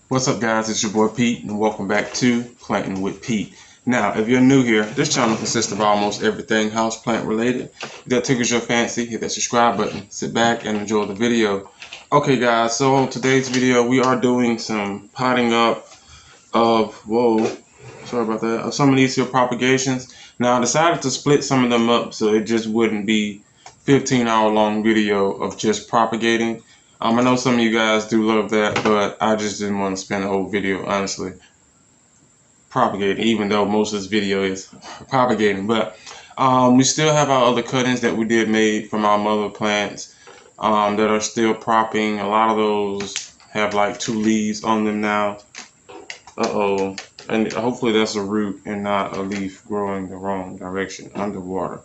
What's up, guys? It's your boy Pete, and welcome back to Planting with Pete. Now, if you're new here, this channel consists of almost everything houseplant related. If that tickles your fancy, hit that subscribe button, sit back and enjoy the video. Okay, guys, so on today's video, we are doing some potting up of, of some of these here propagations. Now, I decided to split some of them up so it just wouldn't be 15-hour long video of just propagating. I know some of you guys do love that, but I just didn't want to spend the whole video, honestly, propagating, even though most of this video is propagating. But we still have our other cuttings that we did made from our mother plants that are still propping. A lot of those have like 2 leaves on them now. And hopefully that's a root and not a leaf growing the wrong direction underwater.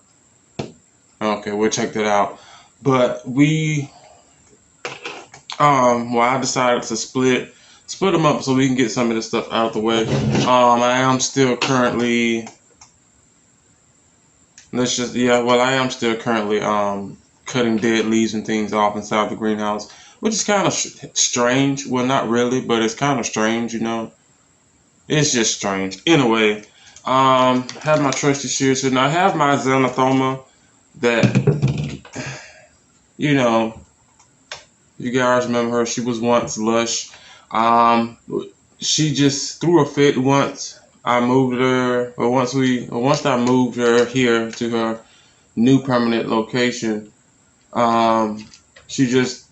Okay, we'll check that out. But I decided to split them up so we can get some of this stuff out of the way. I am still currently cutting dead leaves and things off inside the greenhouse, which is kind of strange. Well, not really, but it's kind of strange, you know. It's just strange. Anyway, have my trusty shears here. Now I have my xanthoma that, you know, you guys remember her. She was once lush. She just threw a fit once I moved her, or once I moved her here to her new permanent location. She just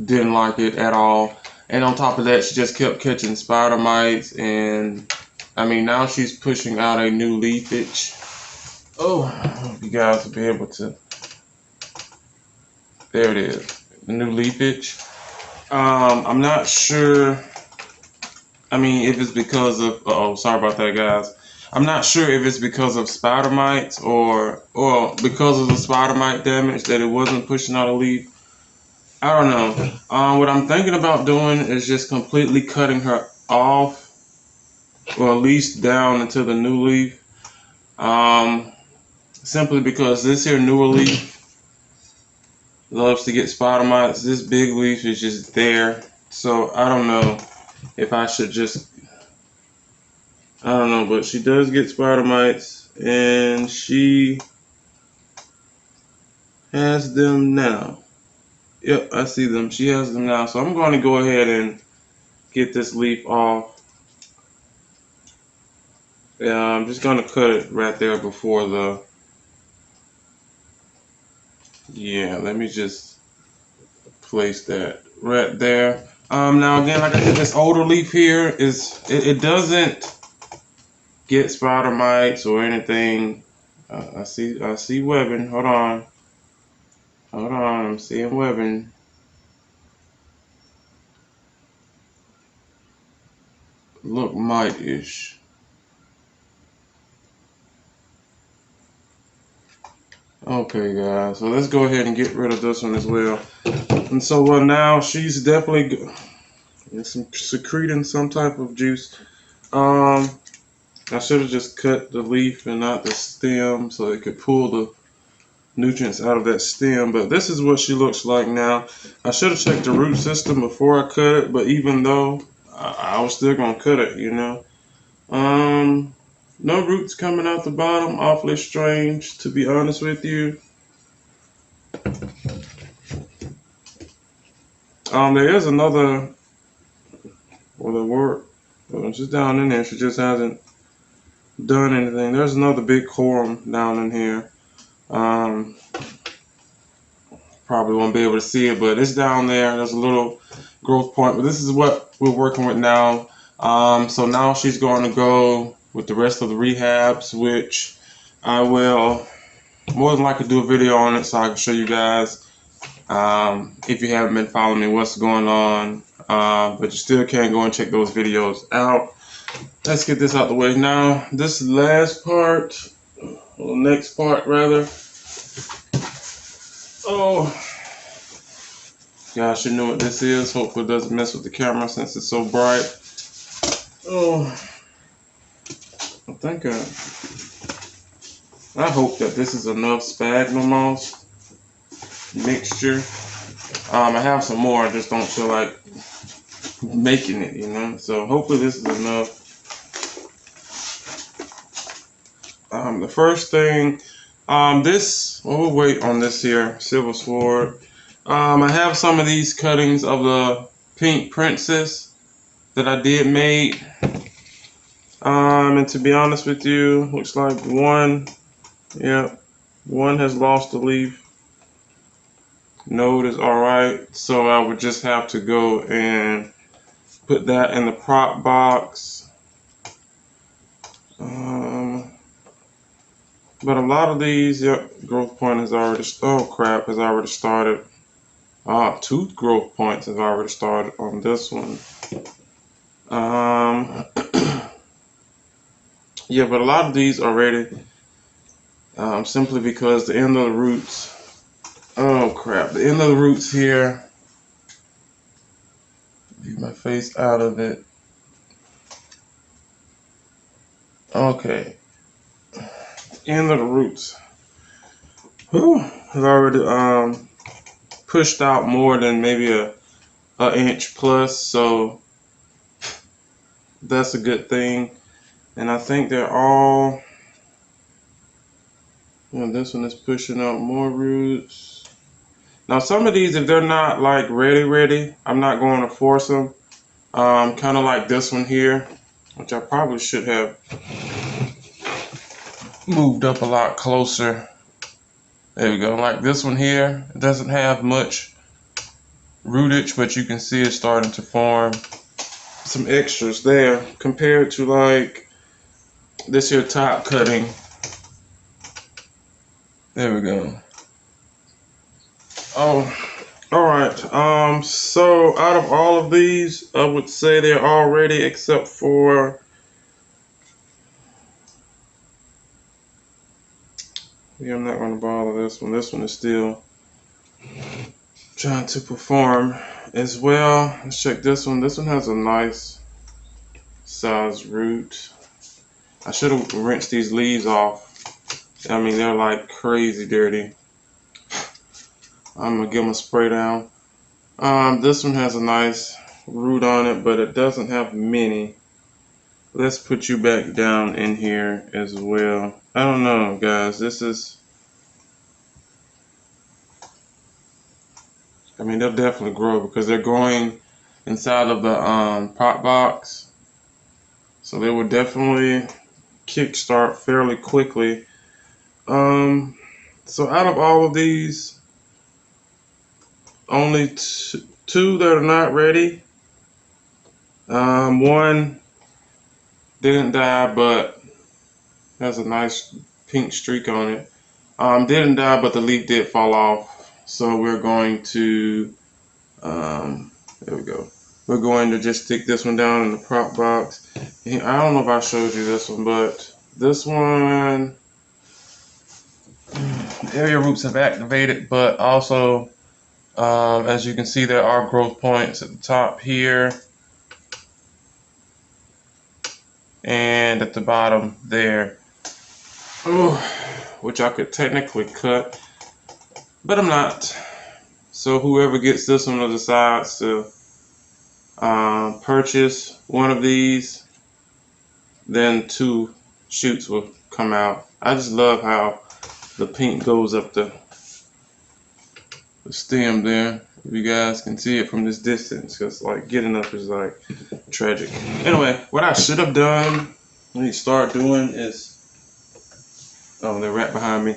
didn't like it at all. And on top of that, she just kept catching spider mites, and I mean, now she's pushing out a new leafage. Oh, I hope you guys will be able to. There it is. The new leafage. I'm not sure. I mean, if it's because of sorry about that, guys. I'm not sure if it's because of spider mites or because of the spider mite damage that it wasn't pushing out a leaf. I don't know. What I'm thinking about doing is just completely cutting her off, or at least down into the new leaf. Simply because this here newer leaf loves to get spider mites. This big leaf is just there. So I don't know if I should just, I don't know, but she does get spider mites, and she has them now. Yep, I see them. She has them now. So I'm going to go ahead and get this leaf off. Yeah, I'm just going to cut it right there before the, yeah, let me just place that right there. Now again, like I said, this older leaf here it doesn't get spider mites or anything. I see webbing. Hold on, I'm seeing webbing. Look mite-ish. Okay, guys, so let's go ahead and get rid of this one as well. And so now she's definitely secreting some type of juice. I should have just cut the leaf and not the stem so it could pull the nutrients out of that stem. But this is what she looks like now. I should have checked the root system before I cut it, but even though I was still gonna cut it, you know. No roots coming out the bottom. Awfully strange, to be honest with you. There is another, she's down in there. She just hasn't done anything. There's another big corum down in here. Probably won't be able to see it, but it's down there. There's a little growth point, but this is what we're working with now. So now she's going to go with the rest of the rehabs, which I will more than likely do a video on it so I can show you guys. If you haven't been following me, what's going on, but you still can go and check those videos out. Let's get this out the way now. This last part, or next part rather. Oh gosh, you know what this is. Hopefully it doesn't mess with the camera since it's so bright. Oh, I hope that this is enough sphagnum moss mixture. I have some more. I just don't feel like making it, you know. So hopefully this is enough. The first thing, we'll wait on this here, Silver Sword. I have some of these cuttings of the Pink Princess that I did make. And to be honest with you, looks like one has lost a leaf. Node is alright, so I would just have to go and put that in the prop box. But a lot of these, growth point has already, has already started. Tooth growth points have already started on this one. Yeah, but a lot of these are ready, simply because the end of the roots, the end of the roots here, leave my face out of it. Okay, end of the roots has already pushed out more than maybe a inch plus, so that's a good thing. And I think they're all, this one is pushing out more roots. Now some of these, if they're not like ready, I'm not going to force them. Kind of like this one here, which I probably should have moved up a lot closer. There we go. Like this one here, it doesn't have much rootage, but you can see it's starting to form some extras there compared to like this here top cutting. There we go. Oh, all right. So out of all of these, I would say they're all ready except for, I'm not going to bother this one. This one is still trying to perform as well. Let's check this one. This one has a nice size root. I should have rinsed these leaves off. I mean, they're like crazy dirty. I'm gonna give them a spray down. This one has a nice root on it, but it doesn't have many. Let's put you back down in here as well. I don't know, guys. They'll definitely grow because they're growing inside of the pot box. So they will definitely kickstart fairly quickly. So out of all of these, only two that are not ready. One didn't die, but has a nice pink streak on it. Didn't die, but the leaf did fall off. So we're going to, there we go. We're going to just stick this one down in the prop box. I don't know if I showed you this one, but this one, area roots have activated, but also, as you can see, there are growth points at the top here and at the bottom there, which I could technically cut, but I'm not. So whoever gets this one or decides to purchase one of these, then 2 shoots will come out. I just love how the pink goes up the stem there. If you guys can see it from this distance, because like getting up is like tragic. Anyway, what I should have done when you start doing is, they're right behind me.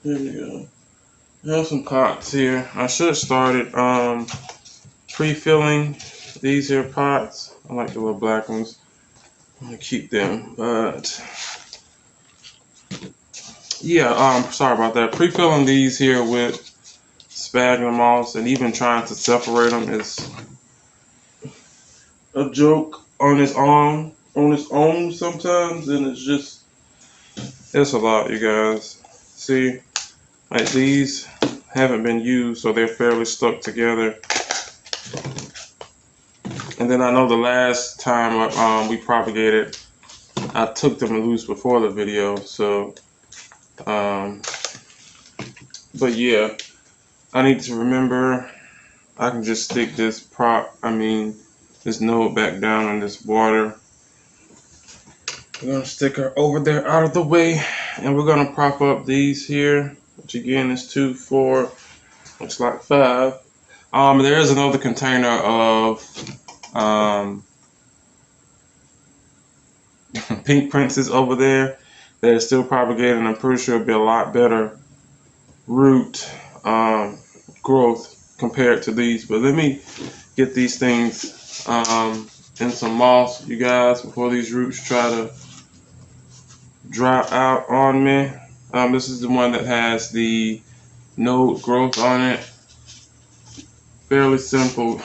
Here we go. I have some pots here. I should have started pre-filling these here pots. I like the little black ones. I'm gonna keep them, but yeah, sorry about that. Pre-filling these here with sphagnum moss and even trying to separate them is a joke on its own sometimes, and it's a lot, you guys. See, like these haven't been used, so they're fairly stuck together. And then I know the last time we propagated, I took them loose before the video, so but yeah, I need to remember I can just stick this this node back down in this water. We're gonna stick her over there out of the way, and we're gonna prop up these here, which again is 2, 4, looks like 5. There is another container of pink princes over there that is still propagating. I'm pretty sure it'll be a lot better root growth compared to these. But let me get these things in some moss, you guys, before these roots try to dry out on me. This is the one that has the node growth on it. Fairly simple.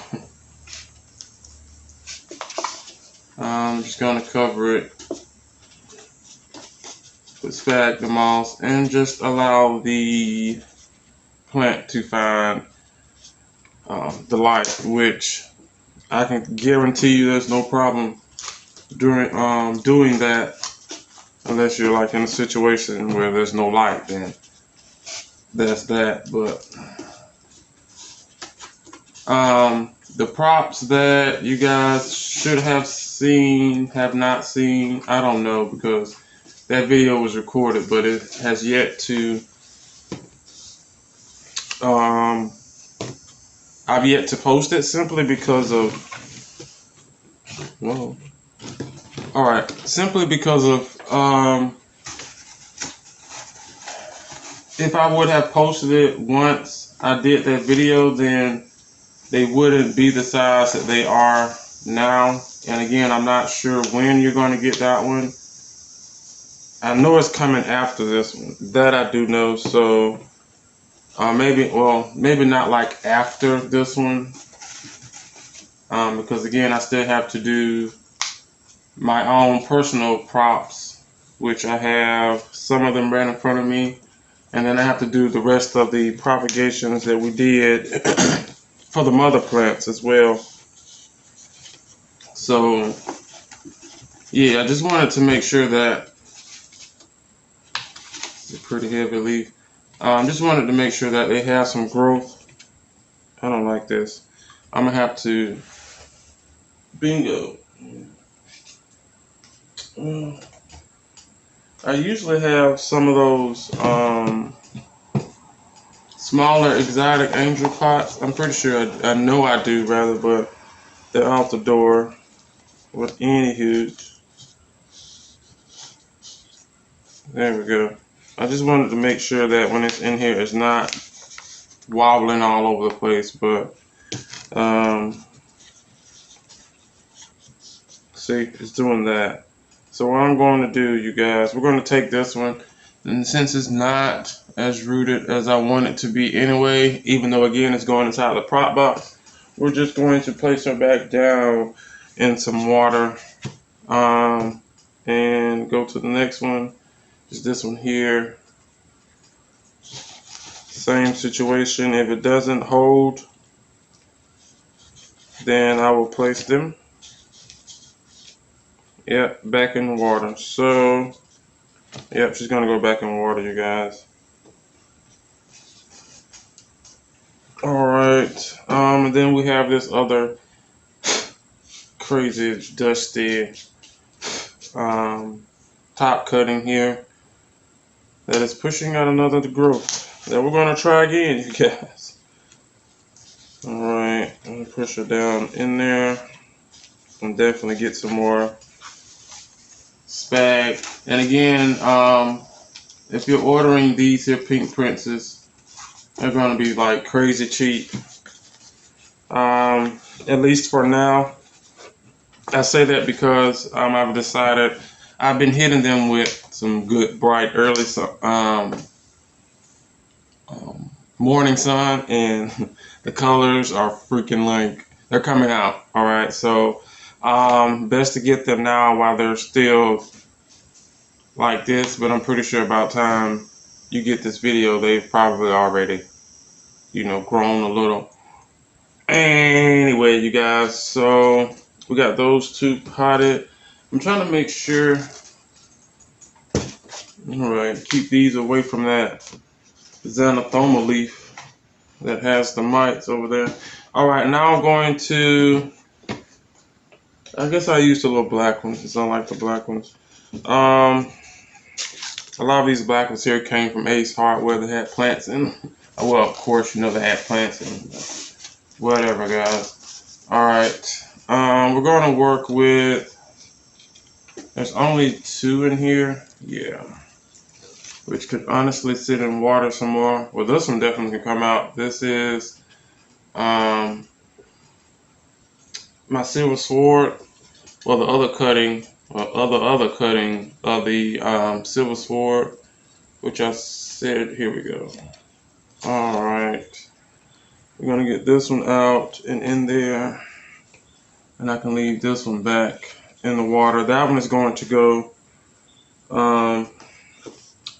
I'm just going to cover it with sphagnum moss and just allow the plant to find the light, which I can guarantee you there's no problem doing that, unless you're like in a situation where there's no light. Then that's that. But the props that you guys should have seen, have not seen, I don't know, because that video was recorded, but it has yet to I've yet to post it, simply because of simply because of if I would have posted it once I did that video, then they wouldn't be the size that they are now. And again, I'm not sure when you're going to get that one. I know it's coming after this one. That I do know. So maybe not like after this one. Because again, I still have to do my own personal props, which I have some of them right in front of me. And then I have to do the rest of the propagations that we did for the mother plants as well. So yeah, I just wanted to make sure that it's a pretty heavy leaf. Just wanted to make sure that they have some growth. I don't like this. I'm gonna have to bingo. I usually have some of those smaller exotic angel pots. I'm pretty sure I know I do rather, but they're out the door. With anywho, there we go. I just wanted to make sure that when it's in here, it's not wobbling all over the place. But see, it's doing that. So what I'm going to do, you guys, we're going to take this one, and since it's not as rooted as I want it to be anyway, even though again it's going inside the prop box, we're just going to place her back down in some water, and go to the next one. Just this one here. Same situation. If it doesn't hold, then I will place them, back in the water. So she's gonna go back in water, you guys. Alright, and then we have this other crazy dusty top cutting here that is pushing out another growth that we're gonna try again, you guys. Alright, I'm gonna push her down in there and definitely get some more spag. And again, if you're ordering these here pink princes, they're gonna be like crazy cheap, at least for now. I say that because I've decided I've been hitting them with some good bright early morning sun, and the colors are freaking like they're coming out. All right, so best to get them now while they're still like this, but I'm pretty sure about time you get this video, they've probably already, grown a little. Anyway, you guys, so we got those two potted. I'm trying to make sure, alright, keep these away from that Xanathoma leaf. that has the mites over there. All right, now I'm going to, I guess I used the little black ones since I like the black ones. A lot of these black ones here came from Ace Hardware that had plants in them. Well, of course, you know they had plants in them. Whatever, guys. All right, we're going to work with, there's only 2 in here. Yeah. Which could honestly sit in water some more. Well, this one definitely can come out. This is my silver sword. Well, the other cutting, other cutting of the silver sword, which I said, here we go. All right, we're gonna get this one out and in there, and I can leave this one back in the water. That one is going to go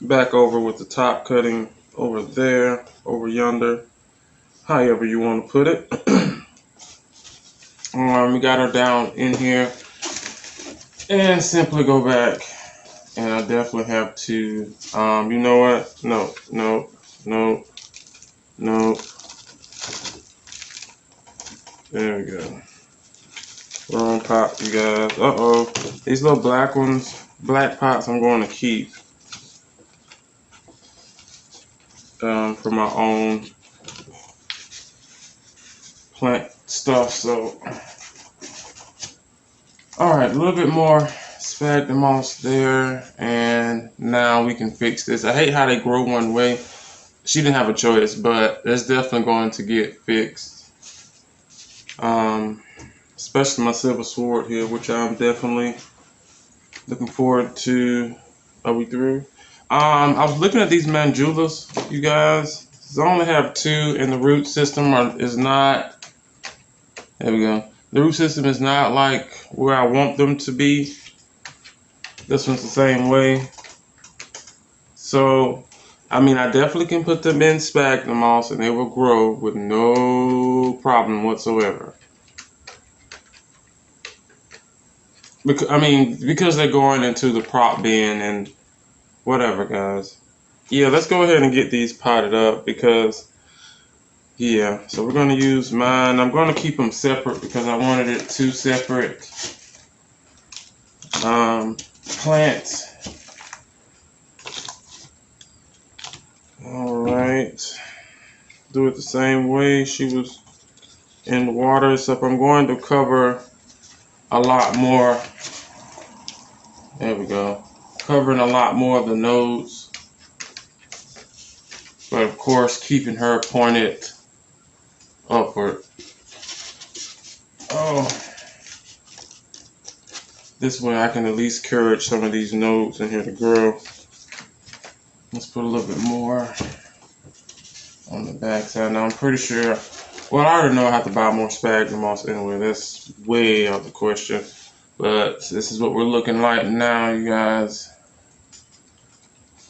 back over with the top cutting over there, over yonder, however you want to put it. We got her down in here, and simply go back, and I definitely have to, you know what, no, there we go, wrong pot, you guys, these little black ones, black pots I'm going to keep. For my own plant stuff. So, all right, a little bit more sphagnum moss there, and now we can fix this. I hate how they grow one way. She didn't have a choice, but it's definitely going to get fixed. Especially my silver sword here, which I'm definitely looking forward to. Are we through? I was looking at these mandulas, you guys. I only have 2, and the root system is not, there we go. The root system is not like where I want them to be. This one's the same way. So, I mean, I definitely can put them in sphagnum moss and they will grow with no problem whatsoever. Because they're going into the prop bin and whatever, guys. Yeah, let's go ahead and get these potted up because, yeah, so we're going to use mine. I'm going to keep them separate because I wanted it 2 separate plants. All right, do it the same way she was in the water, except I'm going to cover a lot more. There we go. Covering a lot more of the nodes, but of course keeping her pointed upward. Oh, this way I can at least encourage some of these nodes in here to grow. Let's put a little bit more on the back side. Now I'm pretty sure, well, I already know I have to buy more sphagnum moss anyway. That's way out of the question. But this is what we're looking like now, you guys.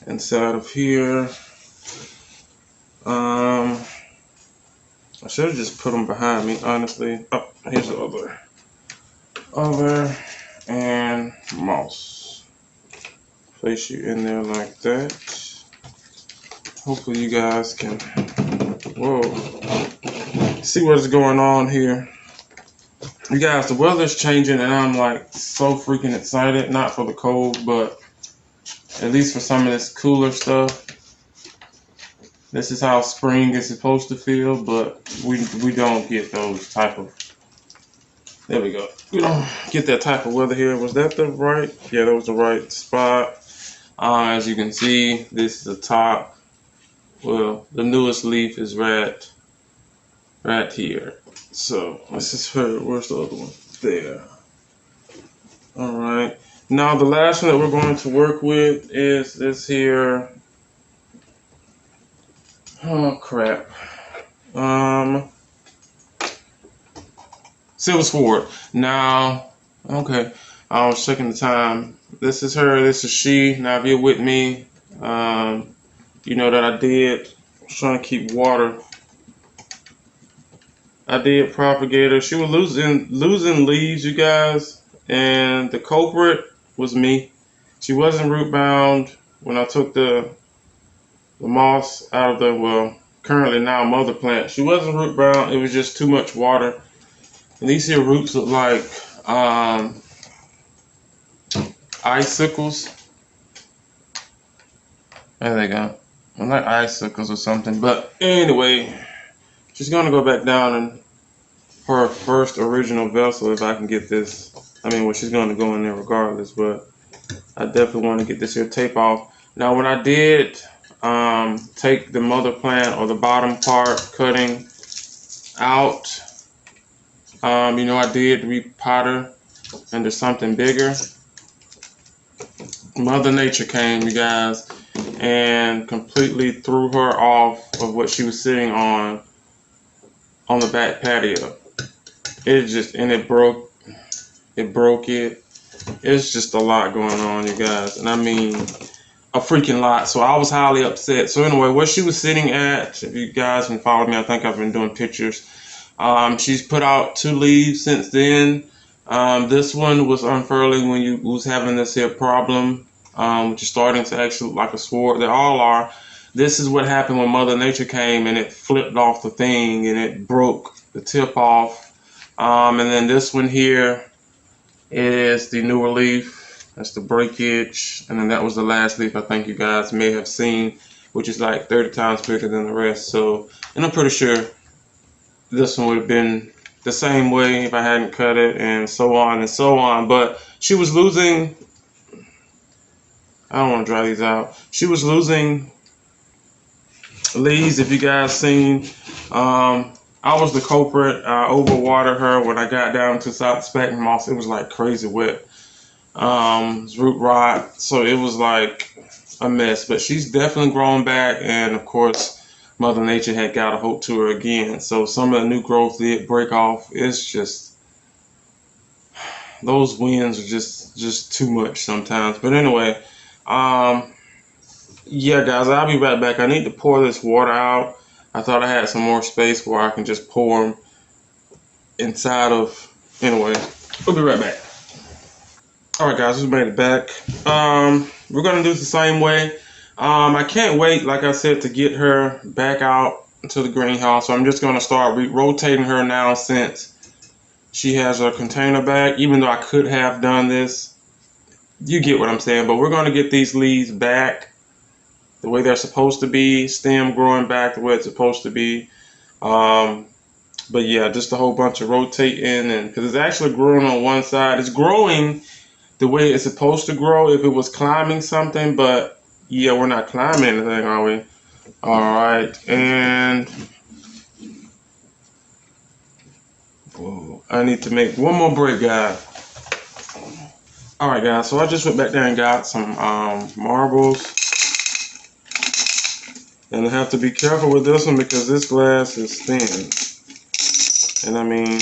Inside of here. I should have just put them behind me, honestly. Oh, here's the other and moss. Place you in there like that. Hopefully you guys can, see what's going on here. You guys, the weather's changing and I'm like so freaking excited. Not for the cold, but at least for some of this cooler stuff. This is how spring is supposed to feel, but we don't get those type of, there we go. We don't get that type of weather here. Was that the right? Yeah, that was the right spot. As you can see, this is the top. Well, the newest leaf is right here. So let's just put, where's the other one? There. All right. Now the last one that we're going to work with is this here. Oh crap. Silver sword. Now, okay. I was checking the time. This is her. This is she. Now, if you're with me, you know that I was trying to keep water. I did propagate her. She was losing leaves, you guys, and the culprit was me. She wasn't root bound when I took the moss out of the, well, currently now mother plant. She wasn't root bound, it was just too much water. And these here roots look like icicles. There they go. Well, like icicles or something. But anyway, she's gonna go back down in her first original vessel if I can get this. I mean, well, she's gonna go in there regardless, but I definitely want to get this here tape off. Now, when I did take the mother plant or the bottom part cutting out, you know, I did repot her into something bigger. Mother Nature came, you guys, and completely threw her off of what she was sitting on the back patio. It just, and it broke it. It's just a lot going on, you guys, and I mean a freaking lot. So I was highly upset. So anyway, where she was sitting at, if you guys can follow me, I think I've been doing pictures. She's put out 2 leaves since then. This one was unfurling when you was having this here problem, which is starting to actually look like a sword. They all are. This is what happened when Mother Nature came and it flipped off the thing and it broke the tip off. And then this one here is the newer leaf. That's the breakage. And then that was the last leaf I think you guys may have seen, which is like 30 times bigger than the rest. So, and I'm pretty sure this one would have been the same way if I hadn't cut it, and so on and so on. But she was losing, I don't want to dry these out. She was losing leaves, if you guys seen. I was the culprit. I overwatered her when I got down to South Spectrum Moss. It was like crazy wet. It's root rot, so it was like a mess. But she's definitely grown back, and of course, Mother Nature had got a hold to her again. So some of the new growth did break off. It's just, those winds are just too much sometimes. But anyway, yeah, guys, I'll be right back. I need to pour this water out. I thought I had some more space where I can just pour them inside of. Anyway, we'll be right back. All right, guys, we made it back. We're gonna do it the same way. I can't wait, like I said, to get her back out to the greenhouse. So I'm just gonna start rotating her now since she has her container back. Even though I could have done this, you get what I'm saying. But we're gonna get these leaves back the way they're supposed to be, stem growing back the way it's supposed to be. But yeah, just a whole bunch of rotating, and because it's actually growing on one side, it's growing the way it's supposed to grow if it was climbing something. But yeah, we're not climbing anything, are we? All right, and whoa, I need to make one more break, guys. All right, guys, so I just went back there and got some marbles. And I have to be careful with this one because this glass is thin. And I mean,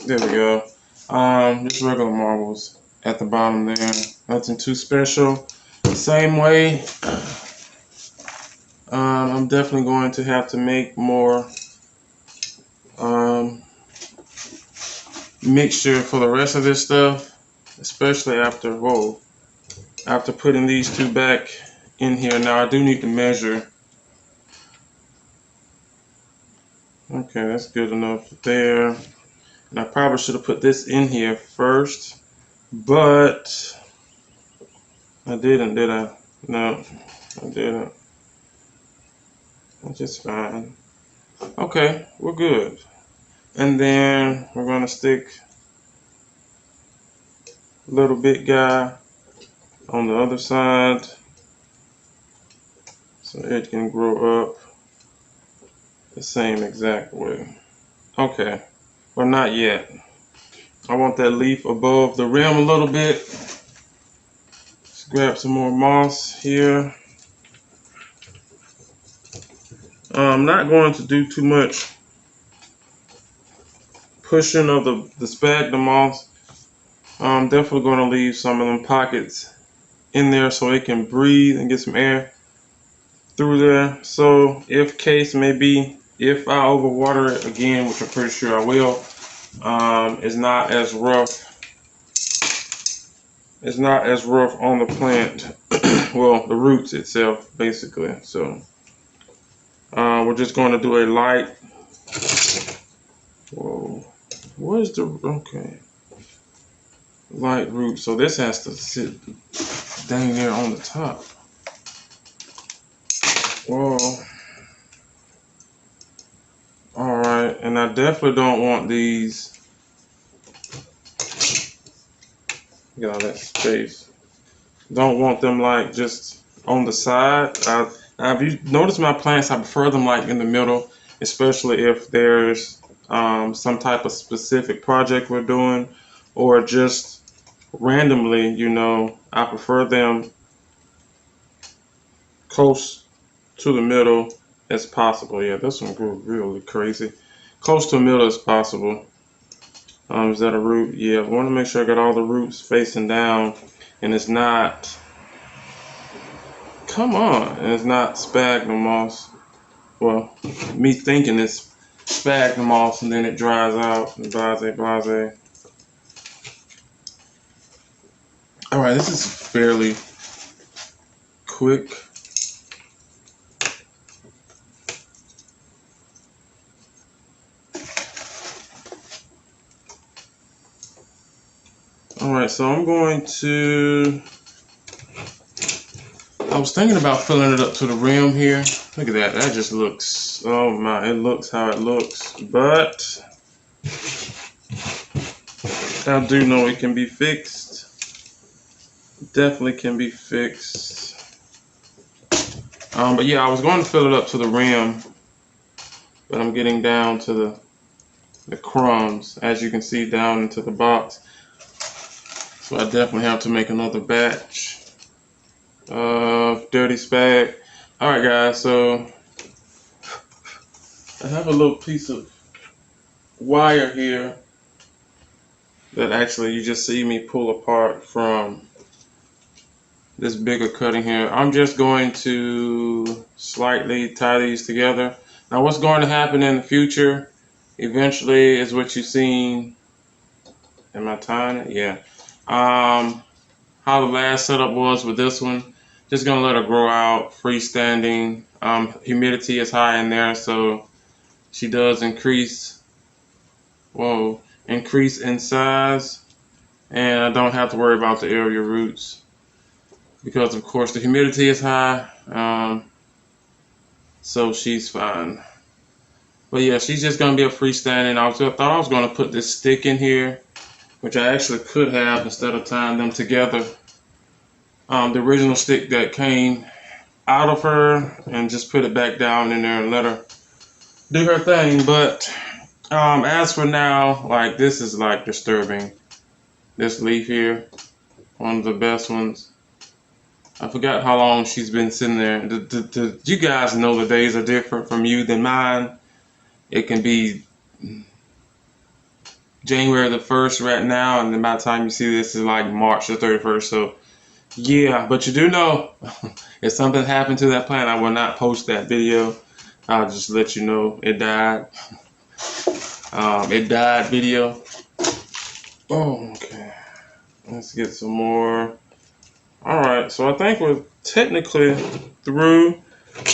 there we go. Just regular marbles at the bottom there. Nothing too special. Same way, I'm definitely going to have to make more mixture for the rest of this stuff, especially after putting these 2 back in here. Now I do need to measure. Okay, that's good enough there. And I probably should have put this in here first, but I didn't, did I? No, I didn't. That's just fine. Okay, we're good. And then we're gonna stick a little bit guy on the other side so it can grow up the same exact way. Okay, well, not yet. I want that leaf above the rim a little bit. Let's grab some more moss here. I'm not going to do too much pushing of the sphagnum moss. I'm definitely going to leave some of them pockets in there so it can breathe and get some air through there. So if case may be, if I overwater it again, which I'm pretty sure I will, it's not as rough it's not as rough on the plant. Well, the roots itself, basically. So we're just going to do a light. Whoa, where's the okay? Light root. So this has to sit dang near on the top. Whoa. All right, and I definitely don't want these. Get all that space. Don't want them like just on the side. Now, if you notice my plants, I prefer them like in the middle, especially if there's some type of specific project we're doing, or just randomly, you know, I prefer them close to the middle as possible. Yeah, this one grew really crazy. Close to the middle as possible. Is that a root? Yeah, I want to make sure I got all the roots facing down and it's not, come on, and it's not sphagnum moss. Well, me thinking it's sphagnum moss and then it dries out and blase. Alright, this is fairly quick. Alright, so I'm going to, I was thinking about filling it up to the rim here. Look at that, that just looks, oh my, it looks how it looks. But I do know it can be fixed. Definitely can be fixed. But yeah, I was going to fill it up to the rim, but I'm getting down to the crumbs, as you can see, down into the box. So I definitely have to make another batch of dirty spag. Alright guys, so I have a little piece of wire here that actually you just see me pull apart from this bigger cutting here. I'm just going to slightly tie these together. Now what's going to happen in the future eventually is what you've seen. Am I tying it? Yeah. How the last setup was with this one. Just gonna let her grow out freestanding. Humidity is high in there, so she does increase in size, and I don't have to worry about the area roots because of course the humidity is high. So she's fine. But yeah, she's just gonna be a freestanding. I thought I was gonna put this stick in here, which I actually could have instead of tying them together. The original stick that came out of her, and just put it back down in there and let her do her thing. But as for now, like, this is like disturbing. This leaf here, one of the best ones. I forgot how long she's been sitting there. You guys know the days are different from you than mine. It can be January the 1st right now, and then by the time you see this is like March the 31st. So yeah, but you do know if something happened to that plant, I will not post that video. I'll just let you know it died. It died video. Oh, okay. Let's get some more. Alright, so I think we're technically through.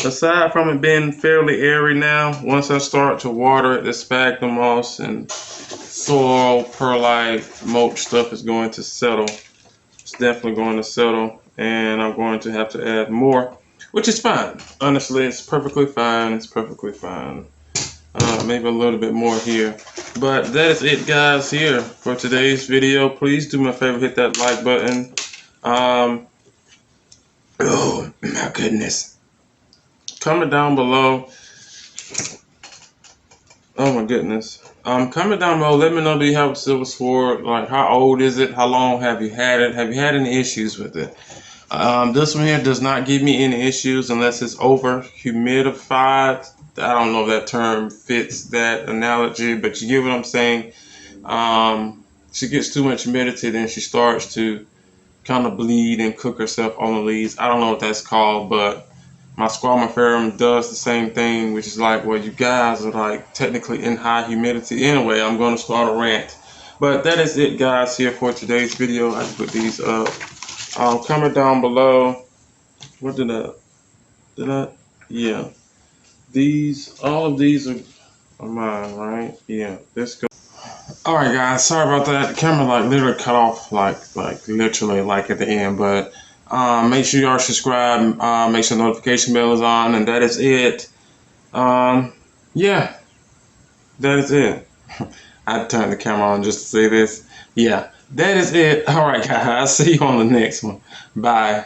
Aside from it being fairly airy now, once I start to water it, the sphagnum moss and soil, perlite, mulch stuff is going to settle. It's definitely going to settle, and I'm going to have to add more, which is fine. Honestly, it's perfectly fine. It's perfectly fine. Maybe a little bit more here. But that is it, guys, here for today's video. Please do me a favor, hit that like button. Oh my goodness. Comment down below. Oh my goodness. Comment down below. Let me know, do you have a silver sword? Like, how old is it? How long have you had it? Have you had any issues with it? This one here does not give me any issues unless it's over humidified. I don't know if that term fits that analogy, but you get what I'm saying. She gets too much humidity, then she starts to kind of bleed and cook herself on the leaves. I don't know what that's called, but my squamiferum does the same thing, which is like, well, you guys are like technically in high humidity. Anyway, I'm going to start a rant. But that is it, guys, here for today's video. I put these up. Comment down below. What did I? Yeah. All of these are mine, right? Yeah. Let's go. All right, guys. Sorry about that. The camera literally cut off literally at the end. But make sure y'all subscribe. Make sure the notification bell is on, and that is it. Yeah. That is it. I turned the camera on just to say this. Yeah, that is it. All right, guys. I'll see you on the next one. Bye.